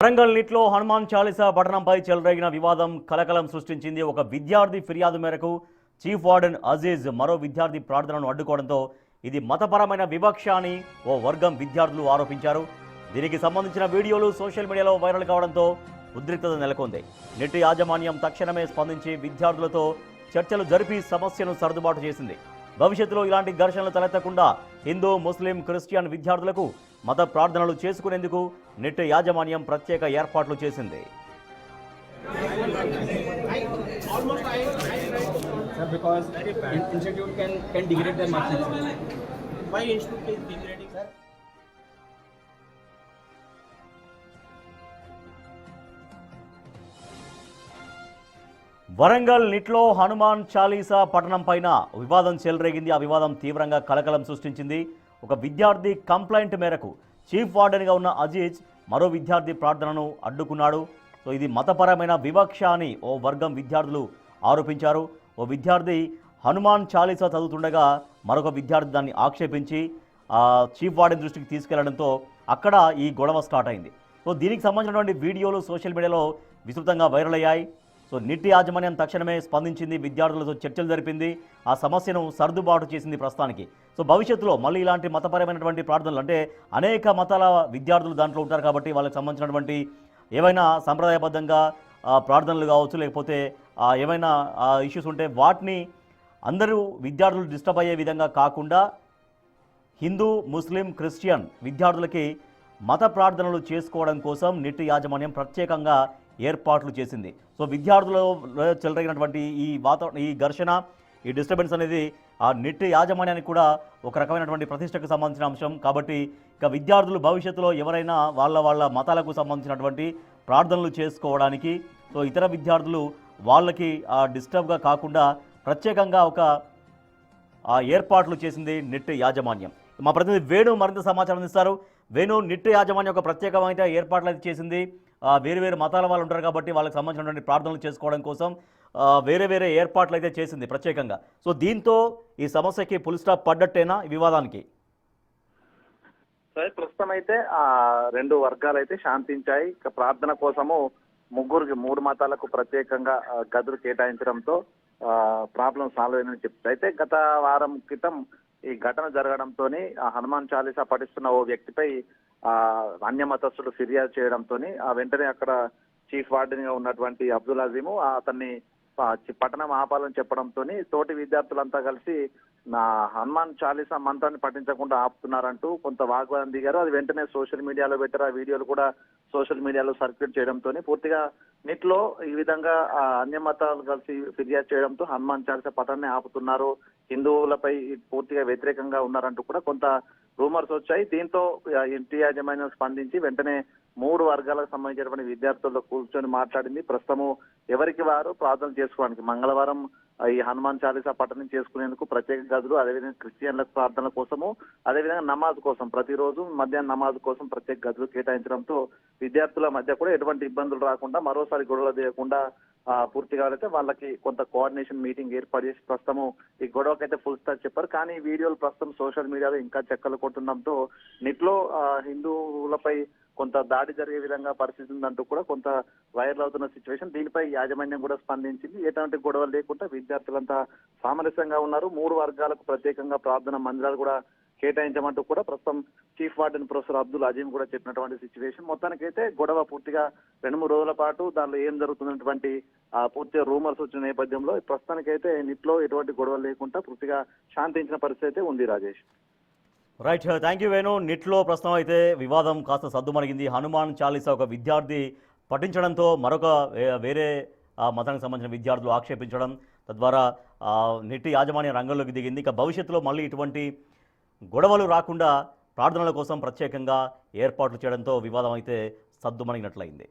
వరంగల్ నీట్లో హనుమాన్ చాలీసా పఠనంపై చెలరేగిన వివాదం కలకలం సృష్టించింది. ఒక విద్యార్థి ఫిర్యాదు మేరకు చీఫ్ వార్డెన్ అజీజ్ మరో విద్యార్థి ప్రార్థనను అడ్డుకోవడంతో ఇది మతపరమైన వివక్ష అని ఓ వర్గం విద్యార్థులు ఆరోపించారు. దీనికి సంబంధించిన వీడియోలు సోషల్ మీడియాలో వైరల్ కావడంతో ఉద్రిక్తత నెలకొంది. నెట్ యాజమాన్యం తక్షణమే స్పందించి విద్యార్థులతో చర్చలు జరిపి సమస్యను సర్దుబాటు చేసింది. భవిష్యత్తులో ఇలాంటి ఘర్షణలు తలెత్తకుండా హిందూ, ముస్లిం, క్రిస్టియన్ విద్యార్థులకు మత ప్రార్థనలు చేసుకునేందుకు నెట్ యాజమాన్యం ప్రత్యేక ఏర్పాట్లు చేసింది. వరంగల్ నిట్లో హనుమాన్ చాలీసా పఠనం పైన వివాదం చెలరేగింది. ఆ వివాదం తీవ్రంగా కలకలం సృష్టించింది. ఒక విద్యార్థి కంప్లైంట్ మేరకు చీఫ్ వార్డెన్గా ఉన్న అజీజ్ మరో విద్యార్థి ప్రార్థనను అడ్డుకున్నాడు. సో ఇది మతపరమైన వివక్ష అని ఓ వర్గం విద్యార్థులు ఆరోపించారు. ఓ విద్యార్థి హనుమాన్ చాలీసా చదువుతుండగా మరొక విద్యార్థి దాన్ని ఆక్షేపించి చీఫ్ వార్డెన్ దృష్టికి తీసుకెళ్లడంతో అక్కడ ఈ గొడవ స్టార్ట్ అయింది. సో దీనికి సంబంధించినటువంటి వీడియోలు సోషల్ మీడియాలో విస్తృతంగా వైరల్ అయ్యాయి. సో నిట్ యాజమాన్యం తక్షణమే స్పందించింది, విద్యార్థులతో చర్చలు జరిపింది, ఆ సమస్యను సర్దుబాటు చేసింది ప్రస్తుతానికి. సో భవిష్యత్తులో మళ్ళీ ఇలాంటి మతపరమైనటువంటి ప్రార్థనలు, అంటే అనేక మతాల విద్యార్థులు దాంట్లో ఉంటారు కాబట్టి వాళ్ళకి సంబంధించినటువంటి ఏవైనా సంప్రదాయబద్ధంగా ప్రార్థనలు కావచ్చు, లేకపోతే ఏమైనా ఇష్యూస్ ఉంటే వాటిని అందరూ విద్యార్థులు డిస్టర్బ్ అయ్యే విధంగా కాకుండా హిందూ, ముస్లిం, క్రిస్టియన్ విద్యార్థులకి మత ప్రార్థనలు చేసుకోవడం కోసం నిట్ యాజమాన్యం ప్రత్యేకంగా ఏర్పాట్లు చేసింది. సో విద్యార్థులలో చెలరేగినటువంటి ఈ ఘర్షణ, ఈ డిస్టర్బెన్స్ అనేది ఆ నిట్ యాజమాన్యానికి కూడా ఒక రకమైనటువంటి ప్రతిష్టకు సంబంధించిన అంశం కాబట్టి ఇక విద్యార్థులు భవిష్యత్తులో ఎవరైనా వాళ్ళ మతాలకు సంబంధించినటువంటి ప్రార్థనలు చేసుకోవడానికి సో ఇతర విద్యార్థులు వాళ్ళకి డిస్టర్బ్గా కాకుండా ప్రత్యేకంగా ఒక ఏర్పాట్లు చేసింది నిట్ యాజమాన్యం. మా ప్రతినిధి వేణు మరింత సమాచారం ఇస్తారు. వేణు, నిట్ యాజమాన్యం ఒక ప్రత్యేకమైన ఏర్పాట్లు అయితే చేసింది. వేరు వేరు మతాల వాళ్ళు ఉంటారు కాబట్టి వాళ్ళకి సంబంధించినటువంటి ప్రార్థనలు చేసుకోవడం కోసం వేరే ఏర్పాట్లు అయితే చేసింది ప్రత్యేకంగా. సో దీంతో ఈ సమస్యకి ఫుల్ స్టాప్ పడ్డట్టేనా ఈ వివాదానికి? సరే, ప్రస్తుతం అయితే రెండు వర్గాలు అయితే శాంతించాయి. ఇక ప్రార్థన కోసము మూడు మతాలకు ప్రత్యేకంగా గదులు కేటాయించడంతో ప్రాబ్లం సాల్వ్ అయిందని చెప్తారు. అయితే గత వారం క్రితం ఈ ఘటన జరగడంతో హనుమాన్ చాలీసా పఠిస్తున్న ఓ వ్యక్తిపై అన్య మతస్థులు ఫిర్యాదు చేయడంతో వెంటనే అక్కడ చీఫ్ వార్డెన్ గా ఉన్నటువంటి అబ్దుల్ అజీము అతన్ని పఠనం ఆపాలని చెప్పడంతో తోటి విద్యార్థులంతా కలిసి హనుమాన్ చాలీసా మంత్రాన్ని పఠించకుండా ఆపుతున్నారంటూ కొంత వాగ్వాదం దిగారు. అది వెంటనే సోషల్ మీడియాలో పెట్టారు. ఆ వీడియోలు కూడా సోషల్ మీడియాలో సర్క్యులేట్ చేయడంతో పూర్తిగా నిట్లో ఈ విధంగా అన్య మతాలు కలిసి ఫిర్యాదు చేయడంతో హనుమాన్ చాలీసా పఠాన్ని ఆపుతున్నారు, హిందువులపై పూర్తిగా వ్యతిరేకంగా ఉన్నారంటూ కూడా కొంత రూమర్స్ వచ్చాయి. దీంతో ఇంటి యాజమాన్యం స్పందించి వెంటనే మూడు వర్గాలకు సంబంధించినటువంటి విద్యార్థులతో కూర్చొని మాట్లాడింది. ప్రస్తుతము ఎవరికి వారు ప్రార్థనలు చేసుకోవడానికి మంగళవారం ఈ హనుమాన్ చాలీసా పఠనం చేసుకునేందుకు ప్రత్యేక గదులు, అదేవిధంగా క్రిస్టియన్లకు ప్రార్థనల కోసము, అదేవిధంగా నమాజ్ కోసం ప్రతిరోజు మధ్యాహ్నం నమాజ్ కోసం ప్రత్యేక గదులు కేటాయించడంతో విద్యార్థుల మధ్య కూడా ఎటువంటి ఇబ్బందులు రాకుండా, మరోసారి గొడవలు తీయకుండా పూర్తిగా అయితే వాళ్ళకి కొంత కోఆర్డినేషన్ మీటింగ్ ఏర్పాటు చేసి ప్రస్తుతము ఈ గొడవకైతే ఫుల్ స్టాప్ చెప్పారు. కానీ ఈ వీడియోలు ప్రస్తుతం సోషల్ మీడియాలో ఇంకా చెక్కలు కొట్టడంతో నిట్లో హిందువులపై కొంత దాడి జరిగే విధంగా పరిస్థితి ఉందంటూ కూడా కొంత వైరల్ అవుతున్న సిచ్యువేషన్. దీనిపై యాజమాన్యం కూడా స్పందించింది. ఎటువంటి గొడవలు లేకుండా విద్యార్థులంతా సామరస్యంగా ఉన్నారు. మూడు వర్గాలకు ప్రత్యేకంగా ప్రార్థన మందిరాలు కూడా కేటాయించమంటూ కూడా ప్రస్తుతం chief warden professor Abdul Azeem కూడా చెప్పినటువంటి సిచ్యువేషన్. మొత్తానికైతే గొడవ పూర్తిగా 2-3 రోజుల పాటు దానిలో ఏం జరుగుతున్నటువంటి పూర్తిగా రూమర్స్ వచ్చిన నేపథ్యంలో ప్రస్తుతానికైతే నిట్లో ఎటువంటి గొడవలు లేకుండా పూర్తిగా శాంతించిన పరిస్థితి ఉంది. Rajesh, right, thank you Venu. నిట్లో ప్రస్తుతం అయితే వివాదం కాస్త సద్దుమణిగింది. హనుమాన్ చాలీసా ఒక విద్యార్థి పఠించడంతో మరొక వేరే మతానికి సంబంధించిన విద్యార్థులు ఆక్షేపించడం, తద్వారా నిట్ యాజమాన్య రంగంలోకి దిగింది. ఇక భవిష్యత్తులో మళ్ళీ ఇటువంటి గొడవలు రాకుండా ప్రార్థనల కోసం ప్రత్యేకంగా ఏర్పాట్లు చేయడంతో వివాదం అయితే సద్దుమణిగినట్లయింది.